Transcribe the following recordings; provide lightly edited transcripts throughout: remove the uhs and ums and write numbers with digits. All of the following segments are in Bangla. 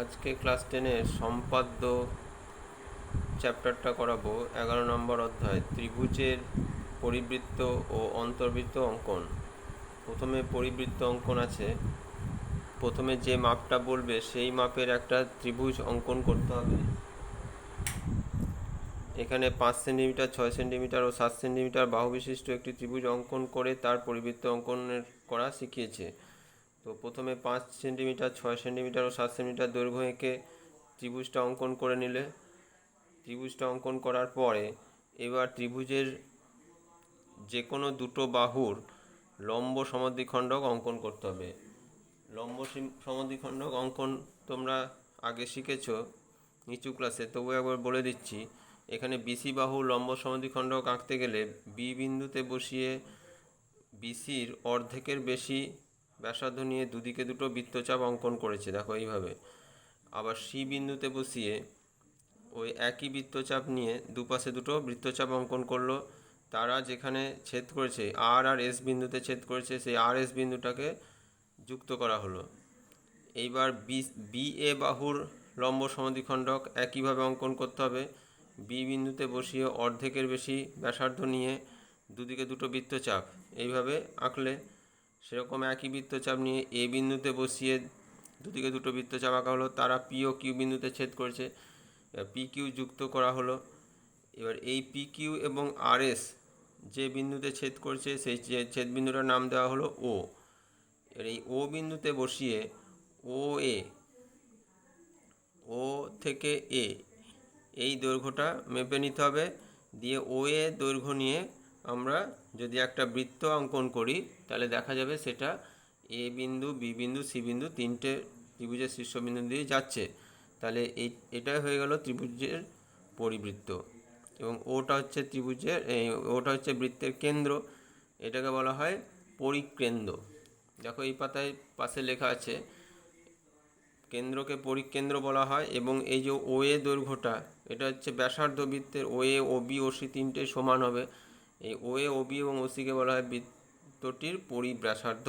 আজকে ক্লাস 10-এর সম্পাদ্য চ্যাপ্টারটা করাবো 11 নম্বর অধ্যায় ত্রিভুজের পরিবৃত্ত ও অন্তর্বৃত্ত অঙ্কন। প্রথমে পরিবৃত্ত অঙ্কন আছে। প্রথমে যে মাপটা বলবে সেই মাপের একটা ত্রিভুজ অঙ্কন করতে হবে। এখানে 5 সেন্টিমিটার, 6 সেন্টিমিটার ও 7 সেন্টিমিটার বাহু বিশিষ্ট একটি ত্রিভুজ অঙ্কন করে তার পরিবৃত্ত অঙ্কনের করা শিখিয়েছে। তো প্রথমে 5 সেন্টিমিটার, 6 সেন্টিমিটার ও 7 সেন্টিমিটার দৈর্ঘ্য এঁকে ত্রিভুজটা অঙ্কন করে নিলে, ত্রিভুজটা অঙ্কন করার পরে এবার ত্রিভুজের যে কোনো দুটো বাহুর লম্ব সমদ্বিখণ্ডক অঙ্কন করতে হবে। লম্ব সমদ্বিখণ্ডক অঙ্কন তোমরা আগে শিখেছো নিচু ক্লাসে, তবু একবার বলে দিচ্ছি। এখানে বিসি বাহুর লম্ব সমদ্বিখণ্ডক আঁকতে গেলে বি বিন্দুতে বসিয়ে বিসির অর্ধেকের বেশি ব্যাসার্ধ নিয়ে দুদিকে দুটো বৃত্তচাপ অঙ্কন করেছে, দেখো এইভাবে। আবার সি বিন্দুতে বসিয়ে ওই একই বৃত্তচাপ নিয়ে দুপাশে দুটো বৃত্তচাপ অঙ্কন করলো। তারা যেখানে ছেদ করেছে আর এস বিন্দুতে ছেদ করেছে, সেই আর এস বিন্দুটাকে যুক্ত করা হলো। এইবার বি এ বাহুর লম্ব সমদ্বিখণ্ডক একইভাবে অঙ্কন করতে হবে। বি বিন্দুতে বসিয়ে অর্ধেকের বেশি ব্যাসার্ধ নিয়ে দুদিকে দুটো বৃত্তচাপ এইভাবে আঁকলে, সেরকম একই বৃত্তচাপ নিয়ে এ বিন্দুতে বসিয়ে দুদিকে দুটো বৃত্তচাপ আঁকা হলো। তারা পি ও কিউ বিন্দুতে ছেদ করেছে, পি কিউ যুক্ত করা হলো। এবার এই পি কিউ এবং আর এস যে বিন্দুতে ছেদ করছে সেই ছেদ বিন্দুটার নাম দেওয়া হলো ও। এর এই ও বিন্দুতে বসিয়ে ও এ, ও থেকে এ এই দৈর্ঘ্যটা মেপে নিতে হবে। দিয়ে ও এ দৈর্ঘ্য নিয়ে আমরা যদি একটা বৃত্ত অঙ্কন করি তাহলে দেখা যাবে সেটা এ বিন্দু, বি বিন্দু, সি বিন্দু তিনটে ত্রিভুজের শীর্ষবিন্দু দিয়ে যাচ্ছে। তাহলে এটাই হয়ে গেল ত্রিভুজের পরিবৃত্ত। এবং ওটা হচ্ছে ত্রিভুজের, ওটা হচ্ছে বৃত্তের কেন্দ্র, এটাকে বলা হয় পরিকেন্দ্র। দেখো এই পাতায় পাশে লেখা আছে কেন্দ্রকে পরিকেন্দ্র বলা হয়। এবং এই যে ও এ দৈর্ঘ্যটা, এটা হচ্ছে ব্যাসার্ধ বৃত্তের। ও এ, ও বি, ও সি তিনটে সমান হবে। এই ও এ, ও বি এবং ও সিকে বলা হয় বৃত্তটির পরিব্যাসার্ধ।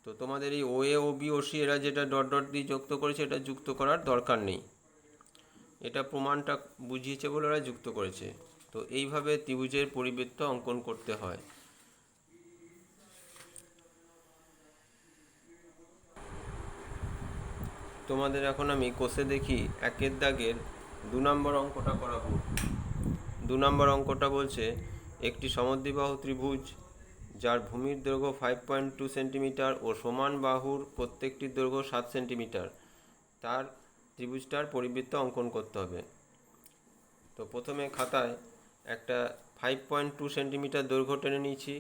তো তোমাদের এই ও এ, ও বি, ও সি এরা যেটা ডট ডট দিয়ে যুক্ত করেছে, এটা যুক্ত করার দরকার নেই, এটা প্রমাণটা বুঝিয়েছে বলে ওরা যুক্ত করেছে। তো এইভাবে ত্রিভুজের পরিবৃত্ত অঙ্কন করতে হয়। তোমাদের এখন আমি কোষে দেখি একের দাগের 2 নম্বর অঙ্কটা করাবো। 2 নম্বর অঙ্কটা বলছে একটি সমদ্বিবাহু ত্রিভুজ যার ভূমির দৈর্ঘ্য 5.2 সেন্টিমিটার ও সমান বাহুর প্রত্যেকটির দৈর্ঘ্য 7 সেন্টিমিটার, তার ত্রিভুজটার পরিবৃত্ত অঙ্কন করতে হবে। তো প্রথমে খাতায় একটা 5.2 সেন্টিমিটার দৈর্ঘ্য টেনে নিয়েছি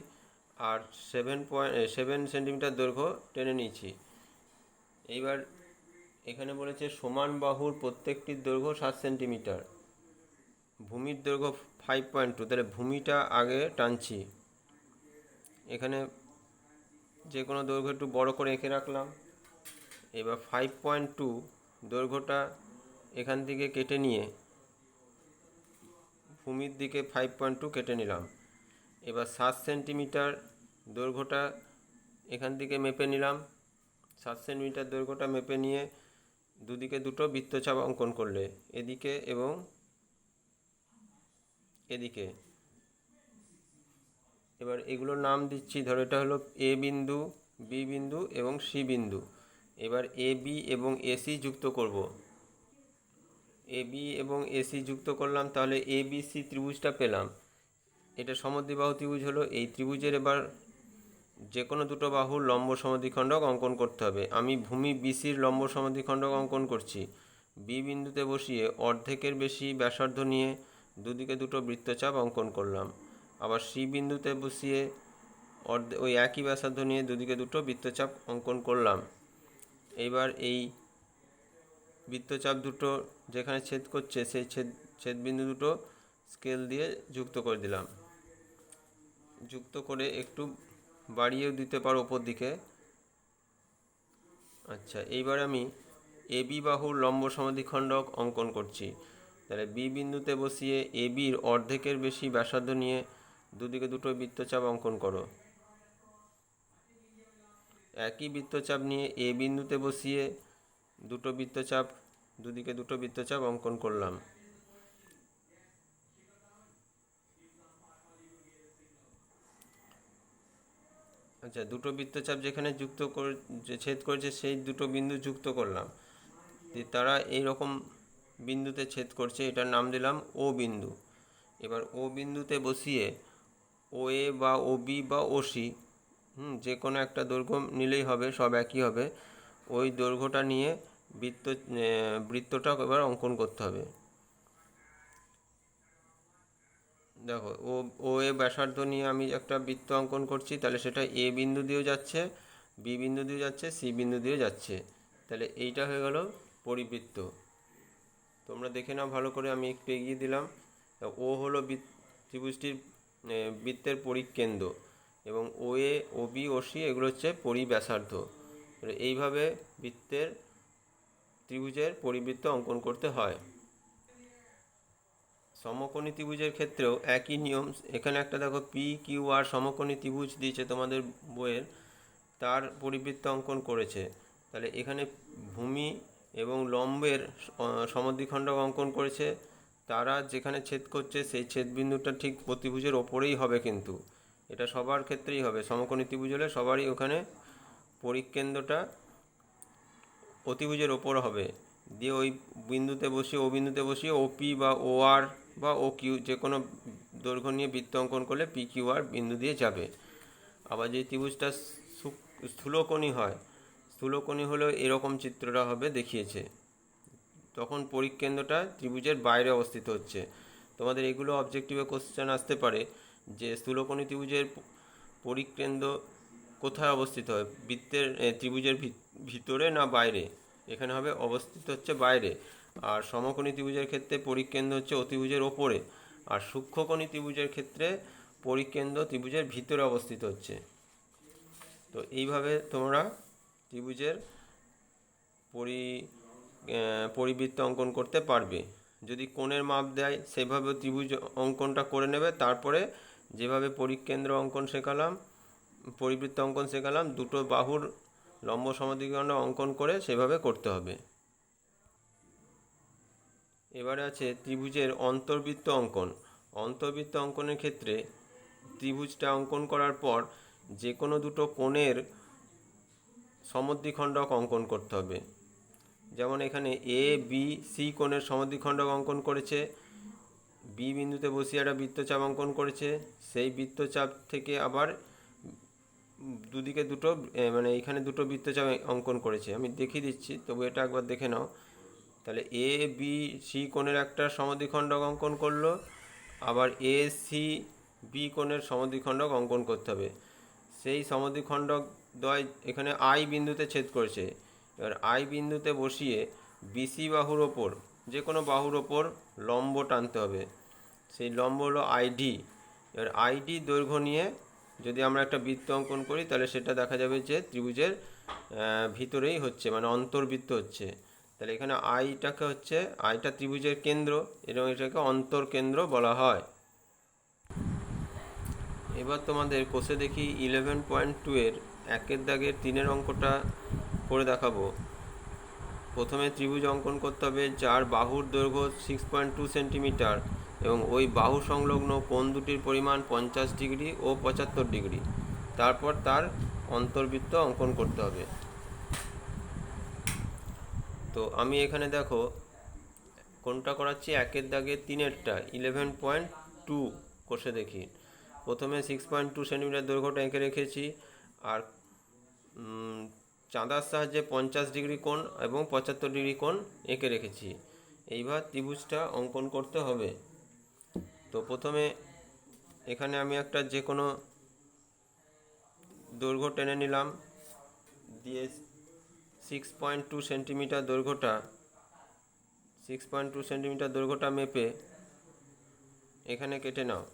আর 7 সেন্টিমিটার দৈর্ঘ্য টেনে নিয়েছি। এইবার এখানে বলেছে সমান বাহুর প্রত্যেকটির দৈর্ঘ্য 7 সেন্টিমিটার, ভূমির দৈর্ঘ্য 5.2, তাহলে ভূমিটা আগে টানছি। এখানে যে কোনো দৈর্ঘ্য একটু বড় করে এঁকে রাখলাম। এবার 5.2 দৈর্ঘ্যটা এখান থেকে কেটে নিয়ে ভূমির দিকে 5.2 কেটে নিলাম। এবার 7 সেন্টিমিটার দৈর্ঘ্যটা এখান থেকে মেপে নিলাম। 7 সেন্টিমিটার দৈর্ঘ্যটা মেপে নিয়ে দুদিকে দুটো বৃত্তচাপ অঙ্কন করলে, এদিকে এবং এদিকে। এবার এগুলোর নাম দিচ্ছি, ধরো এটা হলো এ বিন্দু, বি বিন্দু এবং সি বিন্দু। এবার এ বি এবং এসি যুক্ত করব। এ বি এবং এসি যুক্ত করলাম, তাহলে এ বি সি ত্রিভুজটা পেলাম। এটা সমদ্বিবাহু ত্রিভুজ হলো। এই ত্রিভুজের এবার যে কোনো দুটো বাহুর লম্ব সমদ্বিখণ্ডক অঙ্কন করতে হবে। আমি ভূমি বিসির লম্ব সমদ্বিখণ্ডক অঙ্কন করছি। বি বিন্দুতে বসিয়ে অর্ধেকের বেশি ব্যাসার্ধ নিয়ে দুদিকে দুটো বৃত্তচাপ অঙ্কন করলাম। আবার সি বিন্দুতে বসিয়ে ওই একই ব্যাসার্ধ নিয়ে দুদিকে দুটো বৃত্তচাপ অঙ্কন করলাম। এইবার এই বৃত্তচাপ দুটো যেখানে ছেদ করছে সেই ছেদবিন্দু দুটো স্কেল দিয়ে যুক্ত করে দিলাম। যুক্ত করে একটু বাড়িয়েও দিতে পারো ওপর দিকে। আচ্ছা, এইবার আমি এ বি বাহুর লম্ব সমদ্বিখণ্ডক অঙ্কন করছি। তাহলে বি বিন্দুতে বসিয়ে এ বির অর্ধেকের বেশি ব্যাসার্ধ নিয়ে দুদিকে দুটো বৃত্তচাপ অঙ্কন করো। একই বৃত্তচাপ নিয়ে এ বিন্দুতে বসিয়ে দুটো বৃত্তচাপ, দুদিকে দুটো বৃত্তচাপ অঙ্কন করলাম। আচ্ছা, দুটো বৃত্তচাপ যেখানে যে ছেদ করেছে সেই দুটো বিন্দু যুক্ত করলাম, তারা এই রকম বিন্দুতে ছেদ করছে, এটার নাম দিলাম ও বিন্দু। এবার ও বিন্দুতে বসিয়ে ও এ বা ও বি বা ও সি, যে কোনো একটা দৈর্ঘ্য নিলেই হবে, সব একই হবে। ওই দৈর্ঘ্যটা নিয়ে বৃত্তটা এবার অঙ্কন করতে হবে। দেখো, ও এ ব্যাসার্ধ নিয়ে আমি একটা বৃত্ত অঙ্কন করছি, তাহলে সেটা এ বিন্দু দিয়েও যাচ্ছে, বি বিন্দু দিয়েও যাচ্ছে, সি বিন্দু দিয়েও যাচ্ছে। তাহলে এইটা হয়ে গেল পরিবৃত্ত। তোমরা দেখে নাও ভালো করে, আমি একটু এগিয়ে দিলাম। ও হলো ত্রিভুজটির বৃত্তের পরিকেন্দ্র, এবং ও এ, ও বি, ও সি এগুলো হচ্ছে পরিব্যাসার্ধ। এইভাবে ত্রিভুজের পরিবৃত্ত অঙ্কন করতে হয়। সমকোণী ত্রিভুজের ক্ষেত্রেও একই নিয়ম। এখানে একটা দেখো পি কিউ আর সমকোণী ত্রিভুজ দিয়েছে তোমাদের বইয়ের, তার পরিবৃত্ত অঙ্কন করেছে। তাহলে এখানে ভূমি এবং লম্বের সমদ্বিখণ্ডক অঙ্কন করেছে। তারা যেখানে ছেদ করছে সেই ছেদবিন্দুটা ঠিক ত্রিভুজের ওপরেই হবে, কিন্তু এটা সবার ক্ষেত্রেই হবে। সমকোণী ত্রিভুজ হলে সবারই ওখানে পরিকেন্দ্রটা অতিভুজের ওপর হবে। দিয়ে ওই বিন্দুতে বসিয়ে, ও বিন্দুতে বসিয়ে ও পি বা ও আর বা ও কিউ যে কোনো দৈর্ঘ্য নিয়ে বৃত্ত অঙ্কন করলে পি কিউ আর বিন্দু দিয়ে যাবে। আবার যদি ত্রিভুজটা স্থূলকোণী হয়, স্থূলকোণী হলেও এরকম চিত্রটা হবে, দেখিয়েছে। তখন পরিকেন্দ্রটা ত্রিভুজের বাইরে অবস্থিত হচ্ছে। তোমাদের এগুলো অবজেক্টিভে কোশ্চেন আসতে পারে যে স্থূলকোণী ত্রিভুজের পরিকেন্দ্র কোথায় অবস্থিত হয়, ত্রিভুজের ভিতরে না বাইরে? এখানে হবে অবস্থিত হচ্ছে বাইরে। আর সমকোণী ত্রিভুজের ক্ষেত্রে পরিকেন্দ্র হচ্ছে অতিভুজের ওপরে, আর সূক্ষ্মকোণী ত্রিভুজের ক্ষেত্রে পরিকেন্দ্র ত্রিভুজের ভিতরে অবস্থিত হচ্ছে। তো এইভাবে তোমরা ত্রিভুজের পরিবৃত্ত অঙ্কন করতে পারবে। যদি কোণের মাপ দেয় সেভাবে ত্রিভুজ অঙ্কনটা করে নেবে। তারপরে যেভাবে পরিকেন্দ্র অঙ্কন শেখালাম, পরিবৃত্ত অঙ্কন শেখালাম, দুটো বাহুর লম্ব সমদ্বিখণ্ড অঙ্কন করে সেভাবে করতে হবে। এবারে আছে ত্রিভুজের অন্তর্বৃত্ত অঙ্কন। অন্তর্বৃত্ত অঙ্কনের ক্ষেত্রে ত্রিভুজটা অঙ্কন করার পর যে কোনো দুটো কোণের সমদ্বিখণ্ডক অঙ্কন করতে হবে। যেমন এখানে এ বি সি কোণের সমদ্বিখণ্ডক অঙ্কন করেছে, বি বিন্দুতে বসিয়ে একটা বৃত্তচাপ অঙ্কন করেছে। সেই বৃত্তচাপ থেকে আবার দুদিকে দুটো মানে এখানে দুটো বৃত্তচাপ অঙ্কন করেছে। আমি দেখিয়ে দিচ্ছি, তবু এটা একবার দেখে নাও। তাহলে এ বি সি কোণের একটা সমদ্বিখণ্ডক অঙ্কন করলো, আবার এ সি বি কোণের সমদ্বিখণ্ডক অঙ্কন করতে হবে। সেই সমদ্বিখণ্ডক দ্বয় এখানে আই বিন্দুতে ছেদ করেছে। এবার আই বিন্দুতে বসিয়ে বিসি বাহুর ওপর, যে কোনো বাহুর ওপর লম্ব টানতে হবে। সেই লম্ব হলো আইডি। এবার আইডি দৈর্ঘ্য নিয়ে যদি আমরা একটা বৃত্ত অঙ্কন করি, তাহলে সেটা দেখা যাবে যে ত্রিভুজের ভিতরেই হচ্ছে, মানে অন্তর্বৃত্ত হচ্ছে। তাহলে এখানে আইটা ত্রিভুজের কেন্দ্র, এবং এটাকে অন্তর্কেন্দ্র বলা হয়। এবার তোমাদের কোষে দেখি 11.2 একের দাগের 3 অঙ্কটা করে দেখাবো। প্রথমে ত্রিভুজ অঙ্কন করতে হবে যার বাহুর দৈর্ঘ্য 6.2 সেন্টিমিটার এবং ওই বাহু সংলগ্ন কোণ দুটির পরিমাণ 50 ডিগ্রি ও 75 ডিগ্রি। তারপর তার অন্তর্বৃত্ত অঙ্কন করতে হবে। তো আমি এখানে দেখো কোনটা করাচ্ছি, একের দাগের 3-এরটা 11.2 কোষে দেখি। প্রথমে 6.2 সেন্টিমিটার দৈর্ঘ্যটা এঁকে রেখেছি, আর চাঁদার সাহায্যে 50 ডিগ্রি কোণ এবং 75 ডিগ্রি কোণ এঁকে রেখেছি। এইবার ত্রিভুজটা অঙ্কন করতে হবে। তো প্রথমে এখানে আমি একটা যে কোনো দৈর্ঘ্য টেনে নিলাম, দিয়ে 6.2 সেন্টিমিটার দৈর্ঘ্যটা মেপে এখানে কেটে নাও।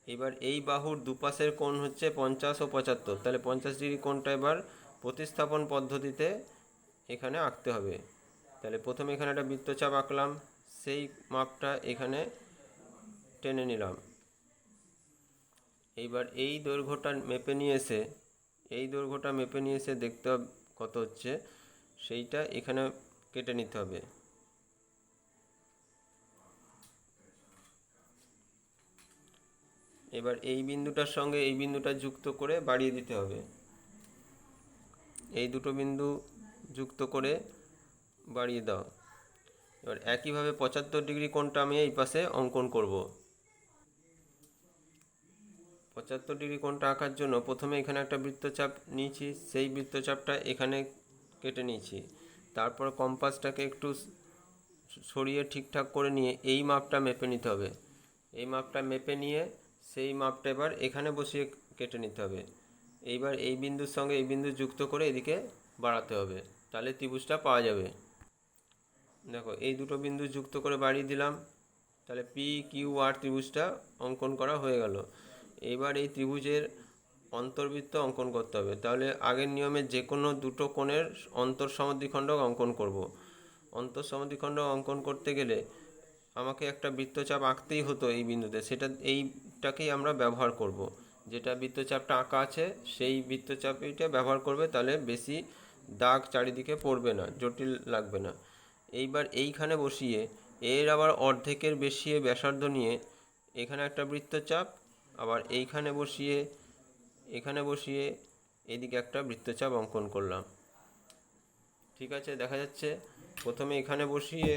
এবার এই বাহুর দুপাশের কোণ হচ্ছে 50 ও 75, তাহলে 50 ডিগ্রি কোণটা এবার প্রতিস্থাপন পদ্ধতিতে এখানে আঁকতে হবে। তাহলে প্রথমে এখানে একটা বৃত্তচাপ আঁকলাম, সেই মাপটা এখানে টেনে নিলাম। এইবার এই দৈর্ঘ্যটা মেপে নিয়ে এসে দেখতে কত হচ্ছে সেইটা এখানে কেটে নিতে হবে। এবার এই বিন্দুটার সঙ্গে এই বিন্দুটা যুক্ত করে বাড়িয়ে দিতে হবে। এই দুটো বিন্দু যুক্ত করে বাড়িয়ে দাও। এবার একইভাবে 75 ডিগ্রি কোণটা আমি এই পাশে অঙ্কন করব। 75 ডিগ্রি কোণটা আঁকার জন্য প্রথমে এখানে একটা বৃত্তচাপ নিয়েছি, সেই বৃত্তচাপটা এখানে কেটে নিয়েছি। তারপর কম্পাসটাকে একটু সরিয়ে ঠিকঠাক করে নিয়ে এই মাপটা মেপে নিতে হবে। এই মাপটা মেপে নিয়ে সেই মাপটা এবার এখানে বসিয়ে কেটে নিতে হবে। এইবার এই বিন্দুর সঙ্গে এই বিন্দু যুক্ত করে এদিকে বাড়াতে হবে, তাহলে ত্রিভুজটা পাওয়া যাবে। দেখো এই দুটো বিন্দু যুক্ত করে বাড়িয়ে দিলাম, তাহলে পি কিউ আর ত্রিভুজটা অঙ্কন করা হয়ে গেল। এইবার এই ত্রিভুজের অন্তর্বৃত্ত অঙ্কন করতে হবে। তাহলে আগের নিয়মে যে কোনো দুটো কোণের অন্তঃসমদ্বিখণ্ডক অঙ্কন করব। অন্তঃসমদ্বিখণ্ডক অঙ্কন করতে গেলে আমাকে একটা বৃত্তচাপ আঁকতেই হতো এই বিন্দুতে, এইটাকেই আমরা ব্যবহার করব। যেটা বৃত্তচাপটা আঁকা আছে সেই বৃত্তচাপটা ব্যবহার করবে, তাহলে বেশি দাগ চারিদিকে পড়বে না, জটিল লাগবে না। এইবার এইখানে বসিয়ে এর আবার অর্ধেকের বেশি ব্যাসার্ধ নিয়ে এখানে একটা বৃত্তচাপ, আবার এখানে বসিয়ে এদিকে একটা বৃত্তচাপ অঙ্কন করলাম। ঠিক আছে, দেখা যাচ্ছে। প্রথমে এখানে বসিয়ে,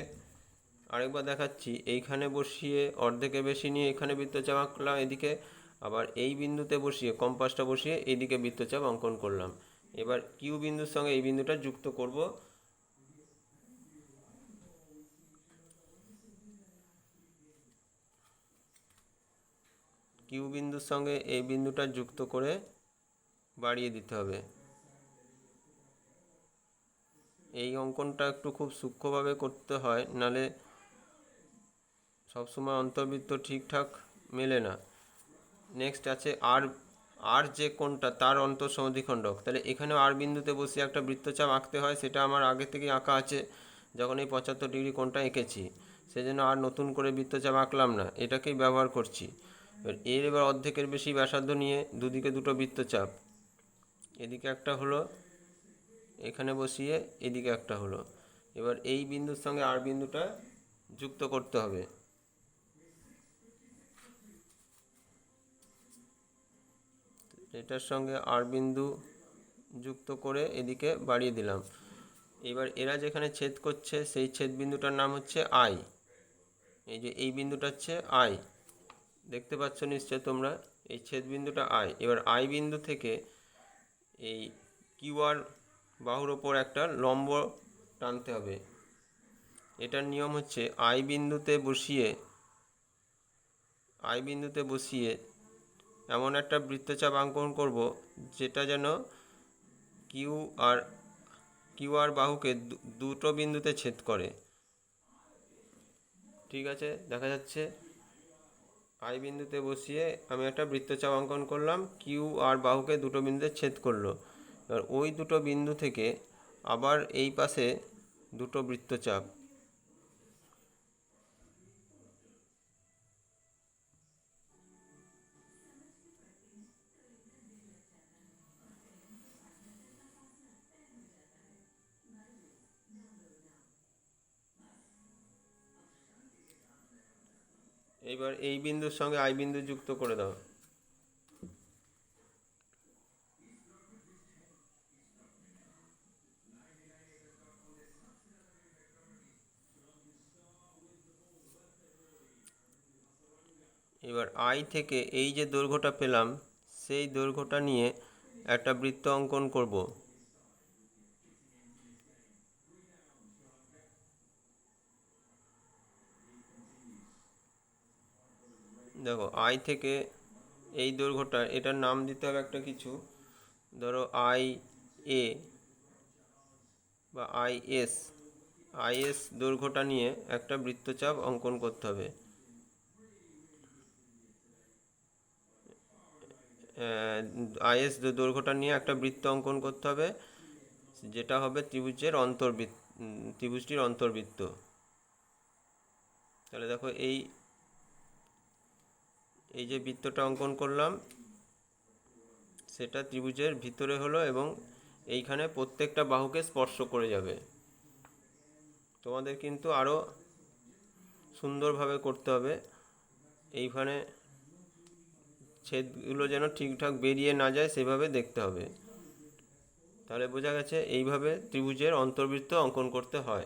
আরেকবার দেখাচ্ছি, এইখানে বসিয়ে অর্ধেকের বেশি নিয়ে এখানে বৃত্তচাপ আঁকলাম এদিকে, আবার এই বিন্দুতে বসিয়ে কম্পাসটা বসিয়ে এইদিকে বৃত্তচাপ অঙ্কন করলাম। এবার কিউ বিন্দুর সঙ্গে এই বিন্দুটা যুক্ত করব। কিউ বিন্দুর সঙ্গে এই বিন্দুটা যুক্ত করে বাড়িয়ে দিতে হবে। এই অঙ্কনটা একটু খুব সূক্ষ্মভাবে করতে হয়, নালে সবসময় অন্তর্বৃত্ত ঠিকঠাক মেলে না। নেক্সট আছে আর যে কোণটা তার অন্তঃসমদ্বিখণ্ডক। তাহলে এখানেও আর বিন্দুতে বসে একটা বৃত্তচাপ আঁকতে হয়, সেটা আমার আগে থেকে আঁকা আছে যখন এই 75 ডিগ্রি কোণটা এঁকেছি, সেজন্য আর নতুন করে বৃত্তচাপ আঁকলাম না, এটাকেই ব্যবহার করছি। এবার অর্ধেকের বেশি ব্যাসার্ধ নিয়ে দুদিকে দুটো বৃত্তচাপ, এদিকে একটা হলো, এখানে বসিয়ে এদিকে একটা হলো। এবার এই বিন্দুর সঙ্গে আর বিন্দুটা যুক্ত করতে হবে। এটার সঙ্গে আর বিন্দু যুক্ত করে এদিকে বাড়িয়ে দিলাম। এবার এরা যেখানে ছেদ করছে সেই ছেদ বিন্দুটার নাম হচ্ছে আই। এই যে এই বিন্দুটা হচ্ছে আই, দেখতে পাচ্ছ নিশ্চয় তোমরা, এই ছেদ বিন্দুটা আই। এবার আই বিন্দু থেকে এই কিউআর বাহুর ওপর একটা লম্ব টানতে হবে। এটার নিয়ম হচ্ছে আই বিন্দুতে বসিয়ে এমন একটা বৃত্তচাপ অঙ্কন করব যেটা যেন কিউ আর বাহুকে দুটো বিন্দুতে ছেদ করে। ঠিক আছে, দেখা যাচ্ছে। আই বিন্দুতে বসিয়ে আমি একটা বৃত্তচাপ অঙ্কন করলাম, কিউ আর বাহুকে দুটো বিন্দুতে ছেদ করলো। এবার ওই দুটো বিন্দু থেকে আবার এই পাশে দুটো বৃত্তচাপ, এবার এই বিন্দুর সঙ্গে আই বিন্দু যুক্ত করে দাও। এবার আই থেকে এই যে দৈর্ঘ্যটা পেলাম সেই দৈর্ঘ্যটা নিয়ে একটা বৃত্ত অঙ্কন করব। দেখো আই থেকে এই দৈর্ঘ্যটা, এটার নাম দিতে হবে একটা কিছু, ধরো আই এ বা আইএস দৈর্ঘ্যটা নিয়ে একটা বৃত্তচাপ অঙ্কন করতে হবে। আইএস দৈর্ঘ্যটা নিয়ে একটা বৃত্ত অঙ্কন করতে হবে, যেটা হবে ত্রিভুজটির অন্তর্বৃত্ত। তাহলে দেখো এই যে বৃত্তটা অঙ্কন করলাম সেটা ত্রিভুজের ভিতরে হলো, এবং এইখানে প্রত্যেকটা বাহুকে স্পর্শ করে যাবে। তোমাদের কিন্তু আরও সুন্দরভাবে করতে হবে। এইখানে ছেদগুলো যেন ঠিকঠাক বেরিয়ে না যায় সেভাবে দেখতে হবে। তাহলে বোঝা গেছে এইভাবে ত্রিভুজের অন্তর্বৃত্ত অঙ্কন করতে হয়।